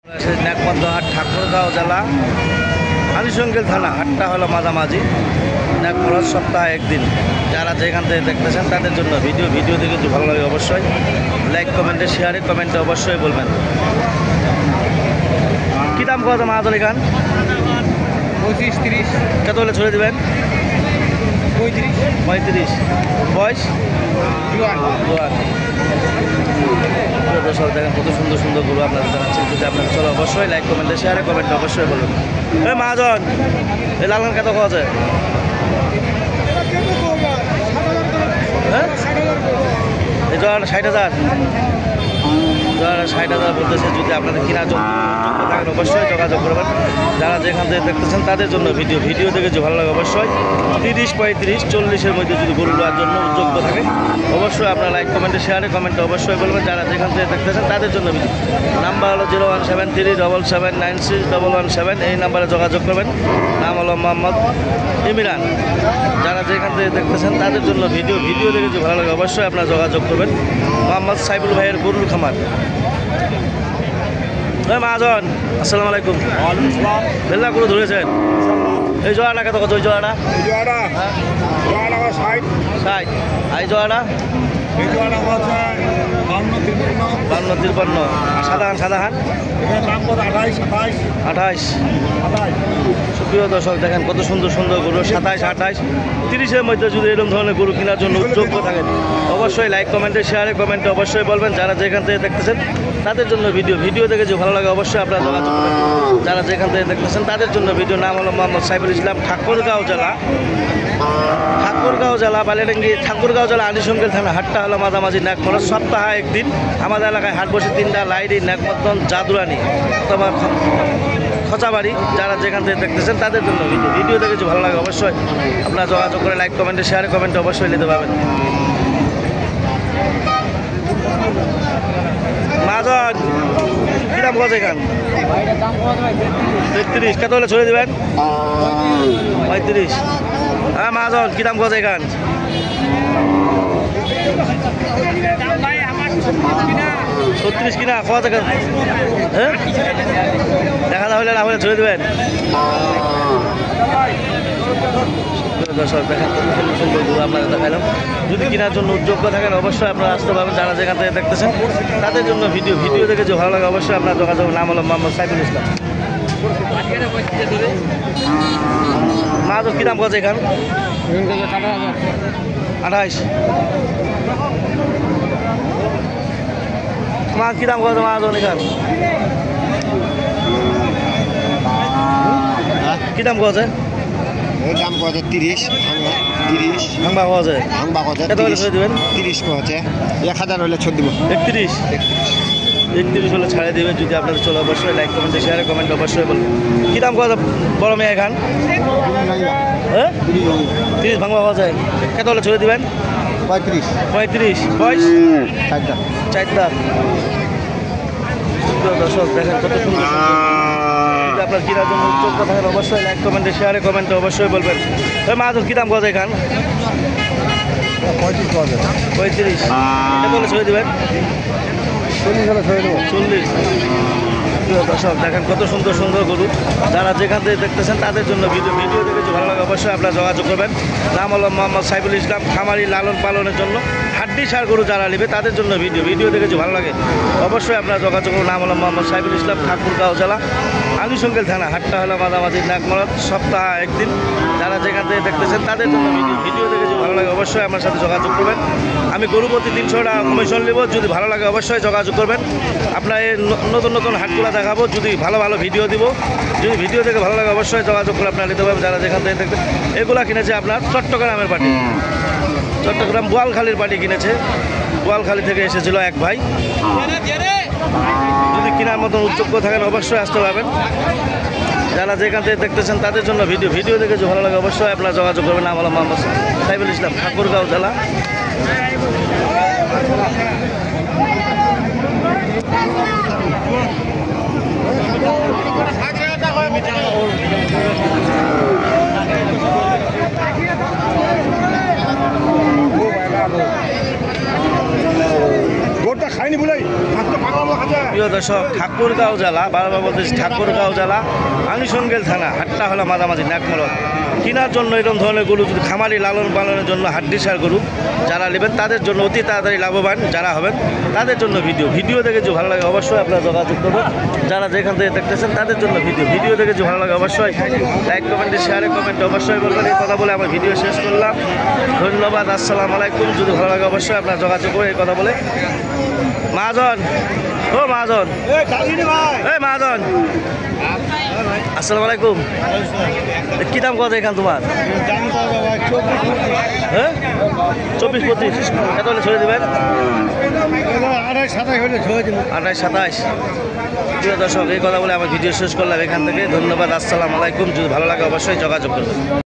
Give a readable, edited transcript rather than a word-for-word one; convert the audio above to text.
নাগমধ্যহাট ঠাকুরগাঁও জেলা আলিশঙ্গেল থানা। হাটটা হলো মাঝামাঝি, খরচ সপ্তাহে একদিন। যারা যেখান থেকে দেখতেছেন তাদের জন্য ভিডিও দেখে যদি ভালো লাগে অবশ্যই লাইক কমেন্টে শেয়ারে কমেন্টে অবশ্যই বলবেন। কী দাম কত মাহাজন এখান? 25-30। কত হলে ছড়ে দেবেন? 35। বয়স জোয়ান। দর্শক দেখেন কত সুন্দর সুন্দর গরু আপনাদের জানাচ্ছি। যদি আপনাদের চলো অবশ্যই লাইক কমেন্টে শেয়ারে কমেন্টে অবশ্যই বলুন। এই মহাজন এই লালন কত খাওয়া যায়? হ্যাঁ এই জোয়ার 60,000। জোয়ার 60,000 বলতেছে। যদি আপনাদের কেনার জন্য থাকেন অবশ্যই যোগাযোগ করবেন। যারা যেখান থেকে দেখতেছেন তাদের জন্য ভিডিও দেখে যে ভালো লাগে অবশ্যই 30, 35, 40-এর মধ্যে যদি গরু নেওয়ার জন্য যোগ্য থাকে অবশ্যই আপনারা লাইক কমেন্টে শেয়ারে কমেন্টে অবশ্যই বলবেন। যারা যেখান থেকে দেখতেছেন তাদের জন্য নাম্বার হলো 0173777961117। এই নাম্বারে যোগাযোগ করবেন। নাম হলো মোহাম্মদ ইমরান। যারা যেখান থেকে দেখতেছেন তাদের জন্য ভিডিও দেখে যে ভালো লাগে অবশ্যই আপনারা যোগাযোগ করবেন। মোহাম্মদ সাইফুল ভাইয়ের গরুর খামার। মহাজন আসসালামু আলাইকুম। বেল্লা গরু ধরেছেন? এই জোয়াটা কত কত? ওই জোয়াটা 60। 60। এই জোয়াটা 52-53। সাদাহান 28। সুপ্রিয় দর্শক দেখেন কত সুন্দর সুন্দর গরু। 27, 28, 30-এর মধ্যে যদি এরকম ধরনের গরু কেনার জন্য যোগ্য থাকেন অবশ্যই লাইক কমেন্টে শেয়ারে কমেন্টে অবশ্যই বলবেন। যারা যেখান থেকে দেখতেছেন তাদের জন্য ভিডিও দেখে যে ভালো লাগে অবশ্যই আপনারা যোগাযোগ করবেন। যারা যেখান থেকে দেখতেছেন তাদের জন্য নাম হলো মোহাম্মদ সাইফুল ইসলাম। ঠাকুরগাঁও জেলা বালিয়াডাঙ্গি, ঠাকুরগাঁও জেলা আলিশঙ্গেল থানা। হাটটা হলো মাঝামাঝি খরচ সপ্তাহে একদিন। আমাদের এলাকায় হাট বসে 3টা, লাইডি, নাগমদ্দন, জাদুরানি অথবা খচাবাড়ি। যারা যেখান থেকে দেখতেছেন তাদের জন্য ভিডিও দেখে যে ভালো লাগে অবশ্যই আপনারা যোগাযোগ করে লাইক কমেন্টে শেয়ারে কমেন্টে অবশ্যই নিতে পারবেন। মাজন কী দাম কত এখান? 33। কত হলে ছড়িয়ে দেবেন? 35। হ্যাঁ মাজন কী দাম কত এখান? 36 কিনা কত টাকা? হ্যাঁ দেখা হলে না হলে ছড়িয়ে দেবেন। দর্শক দেখেন কত সুন্দর সুন্দর গরু আপনাদের দেখালাম। যদি কেনার জন্য যোগ্য থাকেন অবশ্যই আপনারা আসতে পারবেন। যারা যেখান থেকে দেখতেছেন তাদের জন্য ভিডিও দেখে যে ভালো লাগে অবশ্যই আপনার যোগাযোগ। নাম হলো মোহাম্মদ সাইফুল ইসলাম। মাছ কী দাম কত এখান? 28। মাছ কী দাম কত মাছ এখান? কী দাম কত? দাম কত? 30। ভাঙবা হওয়া যায়। কত হলে ছেড়ে দেবেন? 30 কত? 1000 হলে ছোট দিব। 31 হলে ছাড়ে দেবেন। যদি আপনাদের চলে অবশ্যই লাইক কমেন্টে শেয়ারে কমেন্ট অবশ্যই বলবেন। কী দাম কত বড় মেয়ে এখান? হ্যাঁ 30 ভাঙবা হওয়া যায়। কত হলে ছেড়ে দেবেন? 35। বয়স 4 দাঁত। দর্শক দেখেন কত সুন্দর যদি আপনার কেনার জন্য যোগ্য থাকেন অবশ্যই লাইক কমেন্টে শেয়ারে কমেন্টে অবশ্যই বলবেন। ওই মাহাজন কী দাম কত এখান? 35। কত হলে ছেড়ে দেবেন? 40। দর্শক দেখেন কত সুন্দর সুন্দর গরু। যারা যেখান থেকে দেখতেছেন তাদের জন্য ভিডিও দেখে ভালো লাগে অবশ্যই আপনারা যোগাযোগ করবেন। নাম হলো মোহাম্মদ সাইফুল ইসলাম। খামারি লালন পালনের জন্য হাড্ডি সার গরু যারা নেবে তাদের জন্য ভিডিও দেখে ভালো লাগে অবশ্যই আপনারা যোগাযোগ করুন। নাম হলো মোহাম্মদ সাইফুল ইসলাম। ঠাকুরগাঁও জেলা আলিশঙ্গেল থানা। হাটটা হলো মাঝামাঝি নাগমরদ সপ্তাহে একদিন। যারা যেখান থেকে দেখতেছেন তাদের জন্য ভিডিও দেখে ভালো লাগে অবশ্যই আমার সাথে যোগাযোগ করবেন। আমি গরু প্রতি 300 টাকা কমিশন নেব। যদি ভালো লাগে অবশ্যই যোগাযোগ করবেন। আপনার এই নতুন হাটগুলো দেখাবো। যদি ভালো ভিডিও দিব। যদি ভিডিও দেখে ভালো লাগে অবশ্যই যোগাযোগ করে আপনারা নিতে পারবেন। যারা যেখান থেকে দেখবেন এগুলা কিনেছে আপনার চট্টগ্রামের পার্টি। চট্টগ্রাম বোয়ালখালীর পার্টি কিনেছে। বোয়ালখালী থেকে এসেছিল এক ভাই। যদি কেনার মতন যোগ্য থাকেন অবশ্যই আসতে পারবেন। যারা যেখান থেকে দেখতেছেন তাদের জন্য ভিডিও দেখে যে ভালো লাগে অবশ্যই আপনারা যোগাযোগ করবেন। নাম হলো মোহাম্মদ সাইফুল ইসলাম। ঠাকুরগাঁও জেলা। গোটা খাইনি বলে প্রিয় দর্শক, ঠাকুরগাঁও জেলা, বারবার বলতেছি ঠাকুরগাঁও জেলা, আমিসঙ্গেল থানা, হাটটা হলো মাঝামাঝি নাকমরদ। কেনার জন্য এরকম ধরনের গরু যদি খামারি লালন পালনের জন্য হাড্ডিসার গরু যারা নেবেন তাদের জন্য অতি তাড়াতাড়ি লাভবান যারা হবেন তাদের জন্য ভিডিও দেখে যদি ভালো লাগে অবশ্যই আপনারা যোগাযোগ করবেন। যারা যেখান থেকে দেখতেছেন তাদের জন্য ভিডিও দেখে যদি ভালো লাগে অবশ্যই লাইক কমেন্টে শেয়ারে কমেন্টে অবশ্যই বলবেন। এই কথা বলে আমার ভিডিও শেষ করলাম। ধন্যবাদ, আসসালামু আলাইকুম। যদি ভালো লাগে অবশ্যই আপনারা যোগাযোগ করে এই কথা বলে। মহাজন, ও মহাজন, এই মহাজন, আসসালামু আলাইকুম। কি দাম কত এখান তোমার? হ্যাঁ, 24-25। এত হলে ছেড়ে দেবেন? 28-27। প্রিয় দর্শক, এই কথা বলে আমার ভিডিও শেষ করলাম এখান থেকে। ধন্যবাদ, আসসালামু আলাইকুম। যদি ভালো লাগে অবশ্যই যোগাযোগ করবেন।